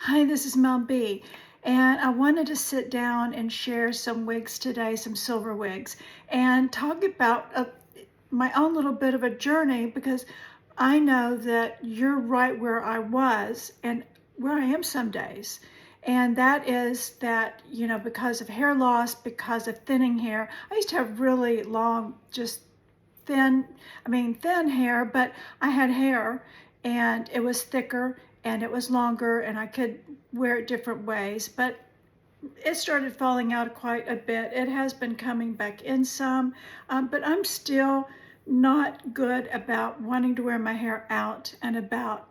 Hi, this is Mel B, and I wanted to sit down and share some wigs today, some silver wigs, and talk about my own little bit of a journey because I know that you're right where I was and where I am some days. And that is that, because of hair loss, because of thinning hair, I used to have really long, just thin hair, but I had hair and it was thicker and it was longer and I could wear it different ways, but it started falling out quite a bit. It has been coming back in some, but I'm still not good about wanting to wear my hair out and about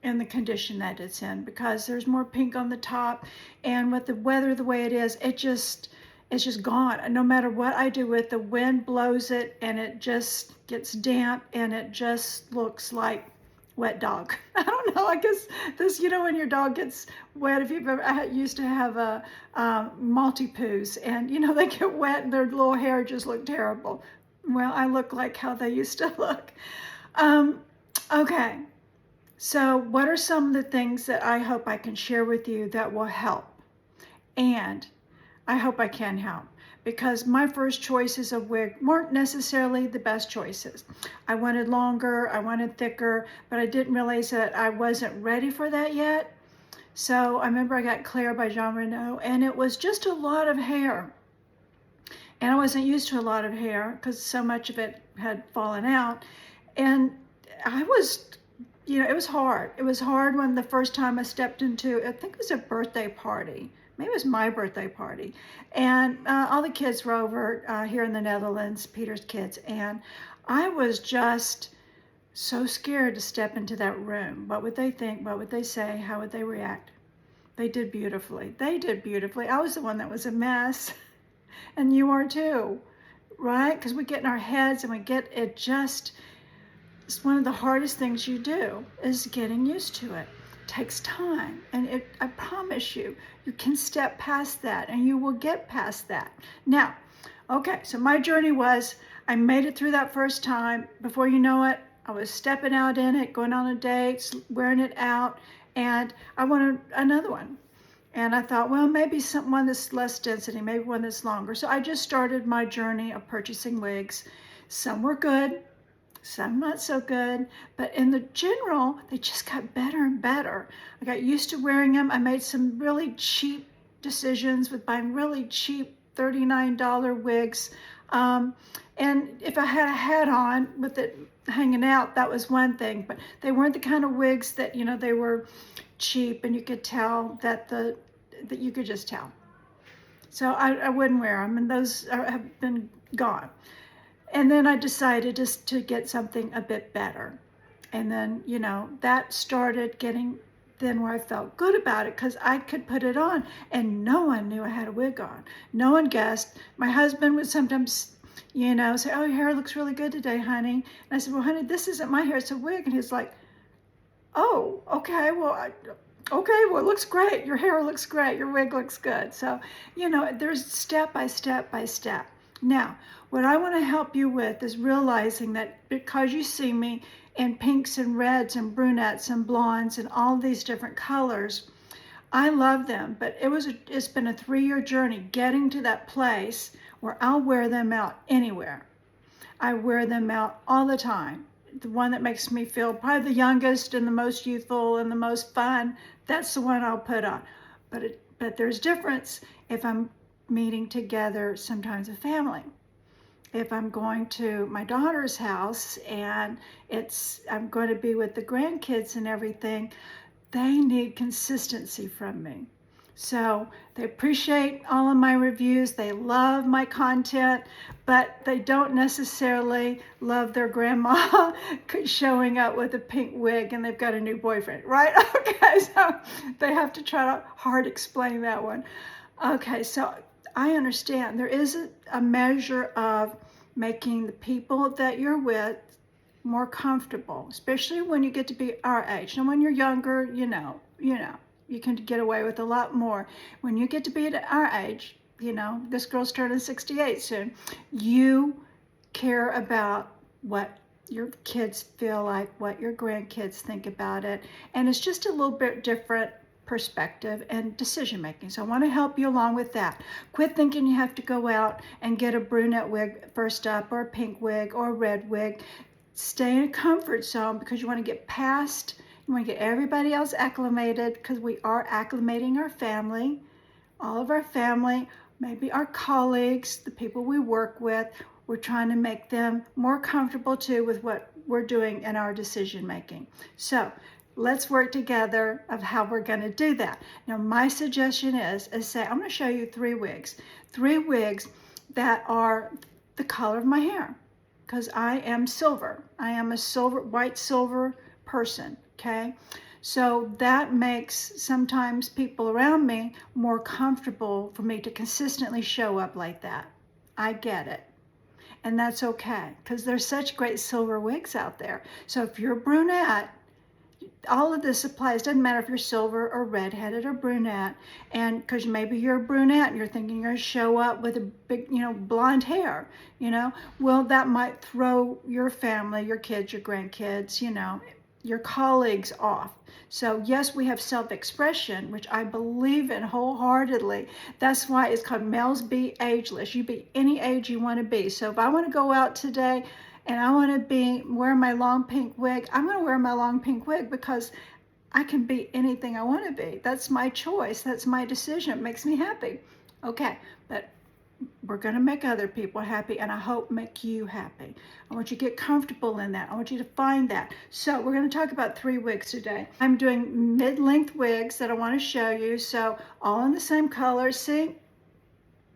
in the condition that it's in because there's more pink on the top, and with the weather the way it is, it's just gone. And no matter what I do with, the wind blows it and it just gets damp and it just looks like wet dog. I don't know. I guess this, when your dog gets wet, if you've ever, I used to have a Maltipoos, and they get wet and their little hair just look terrible. Well, I look like how they used to look. Um, okay, so what are some of the things that I hope I can share with you that will help? And I hope I can help because my first choices of wig weren't necessarily the best choices. I wanted longer, I wanted thicker, but I didn't realize that I wasn't ready for that yet. So I remember I got Claire by Jean Renault, and it was just a lot of hair. And I wasn't used to a lot of hair because so much of it had fallen out. And I was, it was hard. It was hard when the first time I stepped into, I think it was a birthday party. Maybe it was my birthday party. And all the kids were over here in the Netherlands, Peter's kids. And I was just so scared to step into that room. What would they think? What would they say? How would they react? They did beautifully. They did beautifully. I was the one that was a mess. And you are too, right? Because we get in our heads and we get it just, it's one of the hardest things you do is getting used to it. It takes time. And I promise you, you can step past that and you will get past that. Now, okay, so my journey was I made it through that first time. Before you know it, I was stepping out in it, going on a date, wearing it out, and I wanted another one. And I thought, well, maybe one that's less density, maybe one that's longer. So I just started my journey of purchasing wigs. Some were good, some not so good, but in the general, they just got better and better. I got used to wearing them. I made some really cheap decisions with buying really cheap $39 wigs. And if I had a hat on with it hanging out, that was one thing, but they weren't the kind of wigs that, they were cheap and you could tell that you could just tell. So I wouldn't wear them, and those have been gone. And then I decided just to get something a bit better. And then, that started getting then where I felt good about it because I could put it on and no one knew I had a wig on. No one guessed. My husband would sometimes, say, oh, your hair looks really good today, honey. And I said, well, honey, this isn't my hair, it's a wig. And he's like, oh, okay, it looks great. Your hair looks great. Your wig looks good. So, there's step by step by step. Now, what I want to help you with is realizing that because you see me in pinks and reds and brunettes and blondes and all these different colors, I love them, but it's been a 3-year journey getting to that place where I'll wear them out anywhere. I wear them out all the time. The one that makes me feel probably the youngest and the most youthful and the most fun, that's the one I'll put on. But there's difference if I'm meeting together sometimes a family. If I'm going to my daughter's house and I'm going to be with the grandkids and everything, they need consistency from me. So they appreciate all of my reviews. They love my content, but they don't necessarily love their grandma showing up with a pink wig and they've got a new boyfriend, right? Okay, so they have to try to hard explain that one. Okay, so I understand there is a measure of making the people that you're with more comfortable, especially when you get to be our age. And when you're younger, you can get away with a lot more. When you get to be at our age, this girl's turning 68 soon, you care about what your kids feel like, what your grandkids think about it. And it's just a little bit different perspective and decision making. So I want to help you along with that. Quit thinking you have to go out and get a brunette wig first up, or a pink wig, or a red wig. Stay in a comfort zone because you want to get past, you want to get everybody else acclimated, because we are acclimating our family, all of our family, maybe our colleagues, the people we work with. We're trying to make them more comfortable too with what we're doing in our decision making. So let's work together of how we're going to do that. Now, my suggestion is say, I'm going to show you three wigs that are the color of my hair, because I am silver. I am a white silver person, okay? So that makes sometimes people around me more comfortable for me to consistently show up like that. I get it. And that's okay, because there's such great silver wigs out there. So if you're a brunette, all of this applies. Doesn't matter if you're silver or redheaded or brunette. And because maybe you're a brunette and you're thinking you're going to show up with a big, blonde hair, well, that might throw your family, your kids, your grandkids, your colleagues off. So yes, we have self-expression, which I believe in wholeheartedly. That's why it's called Males Be Ageless. You be any age you want to be. So if I want to go out today and I want to be wearing my long pink wig, I'm going to wear my long pink wig, because I can be anything I want to be. That's my choice. That's my decision. It makes me happy. Okay, but we're going to make other people happy, and I hope make you happy. I want you to get comfortable in that. I want you to find that. So we're going to talk about three wigs today. I'm doing mid-length wigs that I want to show you. So all in the same color. See?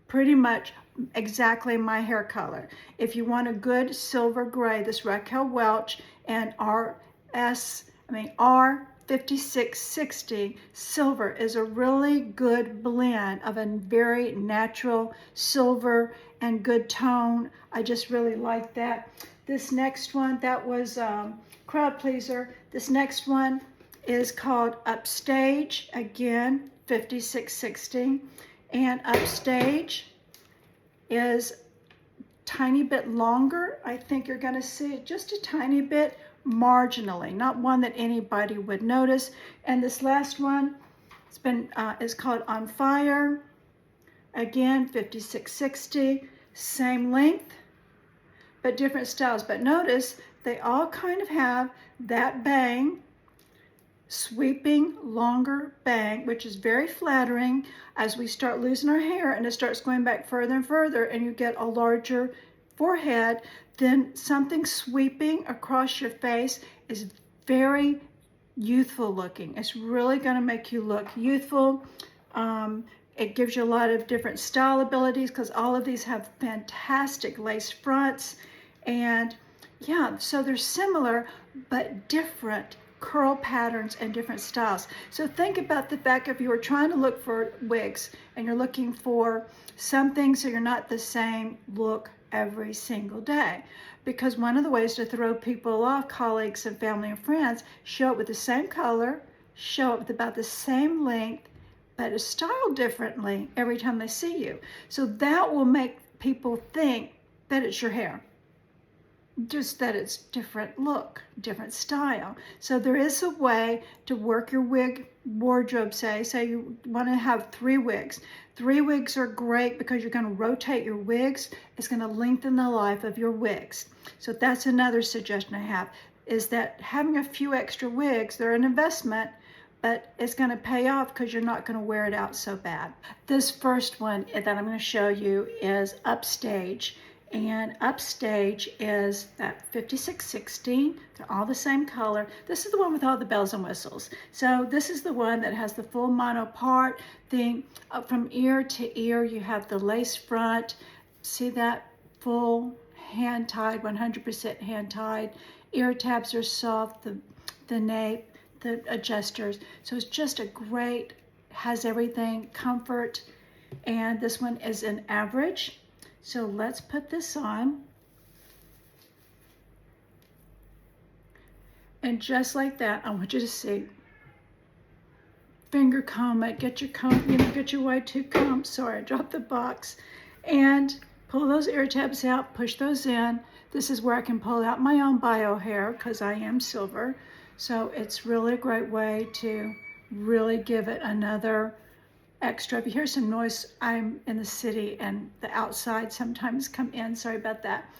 Pretty much exactly my hair color. If you want a good silver gray, this Raquel Welch and R5660 silver is a really good blend of a very natural silver and good tone. I just really like that. This next one, that was Crowd Pleaser. This next one is called Upstage, again, 5660. And Upstage is tiny bit longer. I think you're going to see it just a tiny bit, marginally, not one that anybody would notice. And this last one, is called On Fire, again, 5660, same length, but different styles. But notice they all kind of have that bang, sweeping, longer bang, which is very flattering. As we start losing our hair and it starts going back further and further, and you get a larger forehead, then something sweeping across your face is very youthful looking. It's really going to make you look youthful. It gives you a lot of different style abilities, because all of these have fantastic lace fronts. And yeah, so they're similar but different curl patterns and different styles. So think about the fact, if you were trying to look for wigs and you're looking for something so you're not the same look every single day, because one of the ways to throw people off, colleagues and family and friends, show up with the same color, show up with about the same length, but it's styled differently every time they see you. So that will make people think that it's your hair, just that it's different look, different style. So there is a way to work your wig wardrobe. Say you want to have three wigs. Three wigs are great because you're going to rotate your wigs. It's going to lengthen the life of your wigs. So that's another suggestion I have, is that having a few extra wigs, they're an investment, but it's going to pay off because you're not going to wear it out so bad. This first one that I'm going to show you is Upstage. And Upstage is that 5660. They're all the same color. This is the one with all the bells and whistles. So this is the one that has the full mono part thing. From ear to ear, you have the lace front. See that? Full hand-tied, 100% hand-tied. Ear tabs are soft, the nape, the adjusters. So it's just a great, has everything, comfort. And this one is an average. So let's put this on. And just like that, I want you to see. Finger comb it, get your comb, get your wide tooth comb. Sorry, I dropped the box. And pull those ear tabs out, push those in. This is where I can pull out my own bio hair because I am silver. So it's really a great way to really give it another extra. If you hear some noise, I'm in the city and the outside sometimes come in. Sorry about that.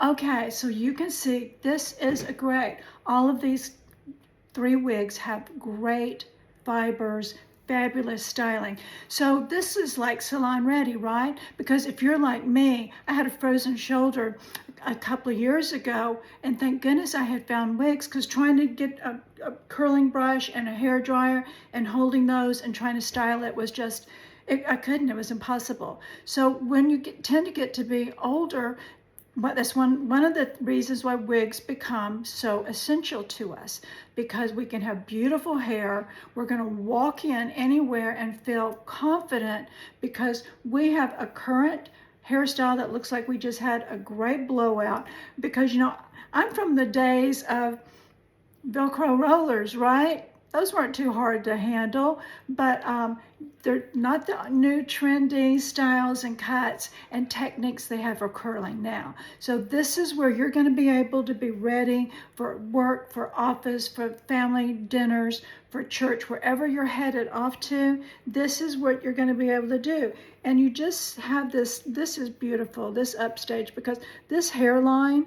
Okay, so you can see this is a great. All of these 3 wigs have great fibers, fabulous styling. So this is like salon ready, right? Because if you're like me, I had a frozen shoulder a couple of years ago, and thank goodness I had found wigs, because trying to get a curling brush and a hair dryer and holding those and trying to style it was just, I couldn't, it was impossible. So when you tend to get to be older, but that's one of the reasons why wigs become so essential to us, because we can have beautiful hair. We're going to walk in anywhere and feel confident because we have a current hairstyle that looks like we just had a great blowout. Because, I'm from the days of Velcro rollers, right? Those weren't too hard to handle, but they're not the new trendy styles and cuts and techniques they have for curling now. So this is where you're going to be able to be ready for work, for office, for family dinners, for church, wherever you're headed off to. This is what you're going to be able to do. And you just have this is beautiful, this upstage, because this hairline,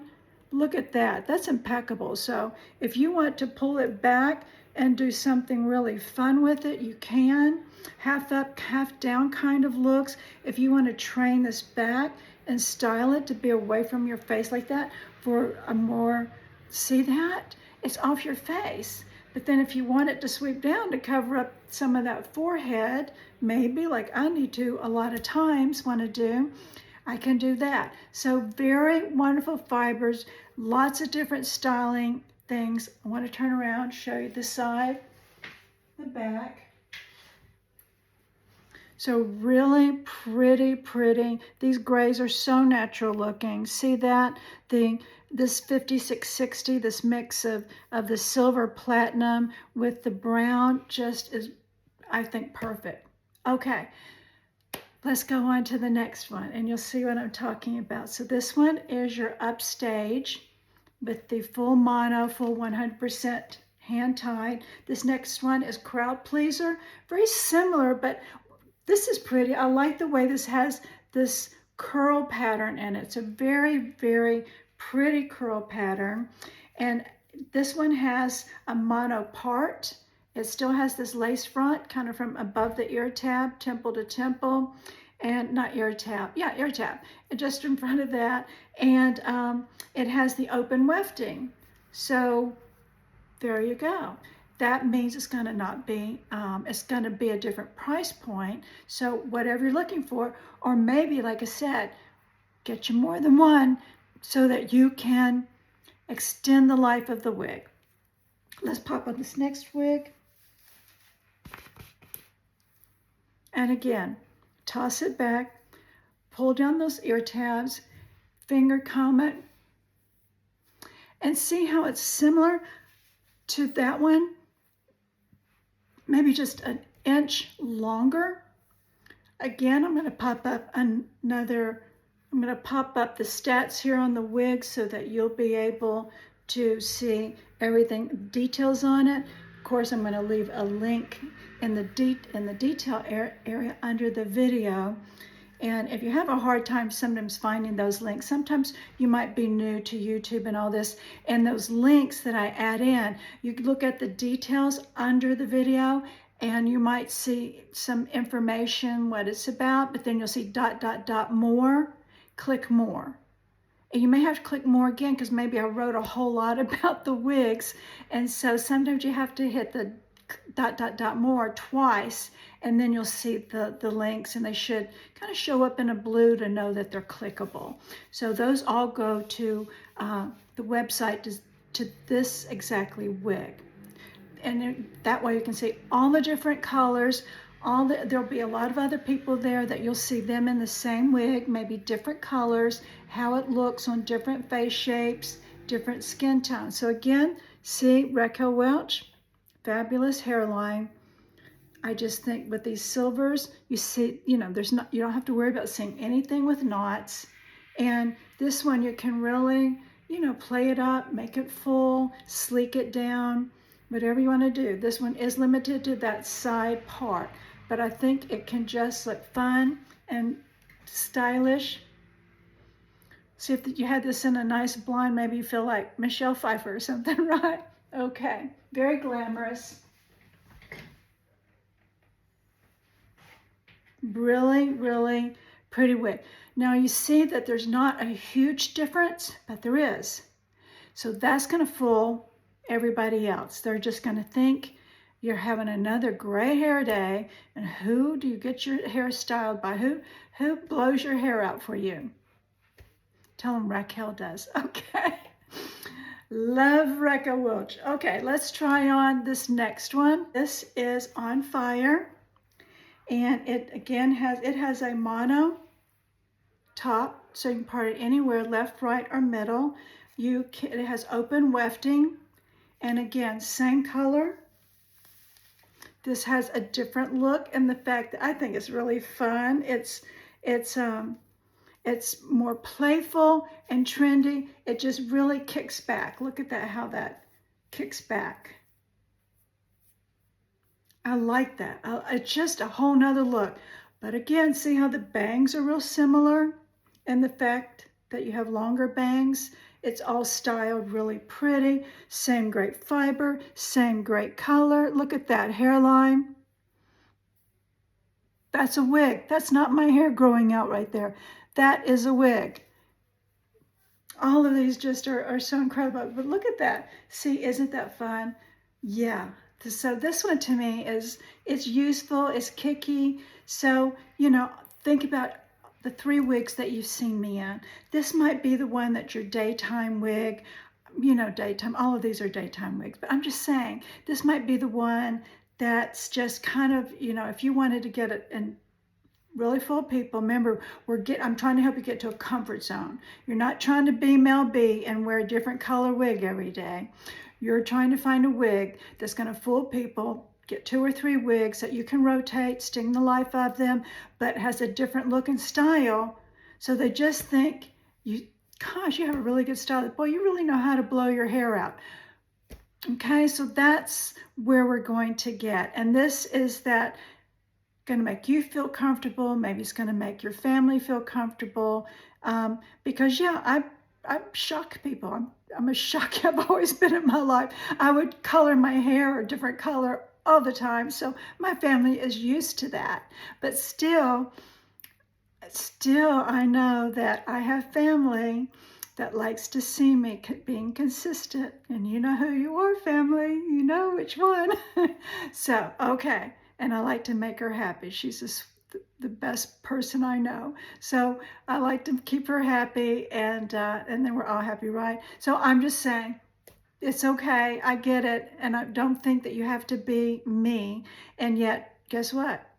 look at that. That's impeccable. So if you want to pull it back and do something really fun with it, you can. Half up, half down kind of looks. If you want to train this back and style it to be away from your face like that for a more, see that? It's off your face. But then if you want it to sweep down to cover up some of that forehead, maybe like I need to a lot of times want to do, I can do that. So very wonderful fibers, lots of different styling things. I want to turn around, show you the side, the back. So really pretty. These grays are so natural looking. See that? This 5660, this mix of the silver platinum with the brown just is, I think, perfect. Okay. Let's go on to the next one and you'll see what I'm talking about. So this one is your upstage with the full mono, full 100% hand tied. This next one is crowd pleaser. Very similar, but this is pretty. I like the way this has this curl pattern in it. It's a very pretty curl pattern. And this one has a mono part. It still has this lace front, kind of from above the ear tab, temple to temple, and not ear tab, yeah, ear tab, just in front of that. And it has the open wefting. So there you go. That means it's going to not be, it's going to be a different price point. So whatever you're looking for, or maybe, like I said, get you more than one so that you can extend the life of the wig. Let's pop on this next wig. And again, toss it back, pull down those ear tabs, finger comb it, and see how it's similar to that one, maybe just an inch longer. Again, I'm going to pop up the stats here on the wig so that you'll be able to see everything, details on it. Of course, I'm going to leave a link in the detail area under the video. And if you have a hard time sometimes finding those links, sometimes you might be new to YouTube and all this, and those links that I add in, you can look at the details under the video and you might see some information, what it's about, but then you'll see ... more, click more. And you may have to click more again because maybe I wrote a whole lot about the wigs. And so sometimes you have to hit the ... more twice, and then you'll see the links, and they should kind of show up in a blue to know that they're clickable. So those all go to the website to this exactly wig. And that way you can see all the different colors, there'll be a lot of other people there that you'll see them in the same wig, maybe different colors, how it looks on different face shapes, different skin tones. So again, see Raquel Welch, fabulous hairline. I just think with these silvers, you see, you don't have to worry about seeing anything with knots. And this one you can really, play it up, make it full, sleek it down. Whatever you want to do. This one is limited to that side part, but I think it can just look fun and stylish. See if you had this in a nice blonde, maybe you feel like Michelle Pfeiffer or something, right? Okay, very glamorous. Really, really pretty wig. Now you see that there's not a huge difference, but there is. So that's going to fool everybody else. They're just going to think you're having another gray hair day. And who do you get your hair styled by? Who blows your hair out for you? Tell them Raquel does. Okay. Love Raquel Welch. Okay, let's try on this next one. This is On Fire. And it again has a mono top, so you can part it anywhere, left, right, or middle. It has open wefting, and again, same color. This has a different look, and the fact that I think it's really fun. It's more playful and trendy. It just really kicks back. Look at that, how that kicks back. I like that. It's just a whole nother look. But again, see how the bangs are real similar? And the fact that you have longer bangs, it's all styled really pretty. Same great fiber, same great color. Look at that hairline. That's a wig. That's not my hair growing out right there. That is a wig. All of these just are so incredible. But look at that. See, isn't that fun? Yeah. So this one to me it's useful, it's kicky. So, think about the 3 wigs that you've seen me in. This might be the one that's your daytime wig. Daytime, all of these are daytime wigs, but I'm just saying, this might be the one that's just kind of, if you wanted to get it and really full people. Remember, I'm trying to help you get to a comfort zone. You're not trying to be Mel B and wear a different color wig every day. You're trying to find a wig that's going to fool people. Get 2 or 3 wigs that you can rotate, sting the life of them, but has a different look and style. So they just think, gosh, you have a really good style. Boy, you really know how to blow your hair out. Okay, so that's where we're going to get. And this is that going to make you feel comfortable. Maybe it's going to make your family feel comfortable. Because I shock people. I'm a shock. I've always been in my life. I would color my hair a different color all the time. So my family is used to that. But still I know that I have family that likes to see me being consistent. And you know who you are, family. You know which one. So, okay. And I like to make her happy. She's the best person I know. So I like to keep her happy, and then we're all happy, right? So I'm just saying, it's okay. I get it. And I don't think that you have to be me. And yet, guess what?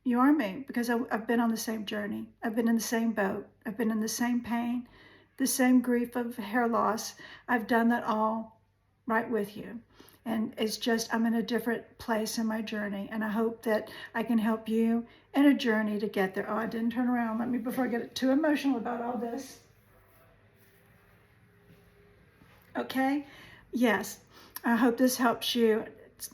You are me, because I've been on the same journey. I've been in the same boat. I've been in the same pain, the same grief of hair loss. I've done that all right with you. And it's just, I'm in a different place in my journey. And I hope that I can help you in a journey to get there. Oh, I didn't turn around. Before I get too emotional about all this. Okay? Yes. I hope this helps you.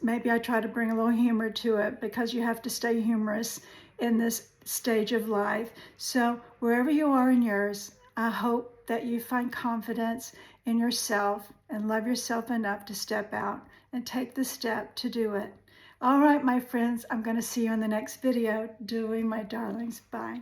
Maybe I try to bring a little humor to it, because you have to stay humorous in this stage of life. So wherever you are in yours, I hope that you find confidence in yourself and love yourself enough to step out and take the step to do it. All right, my friends, I'm going to see you in the next video. Doing my darlings. Bye.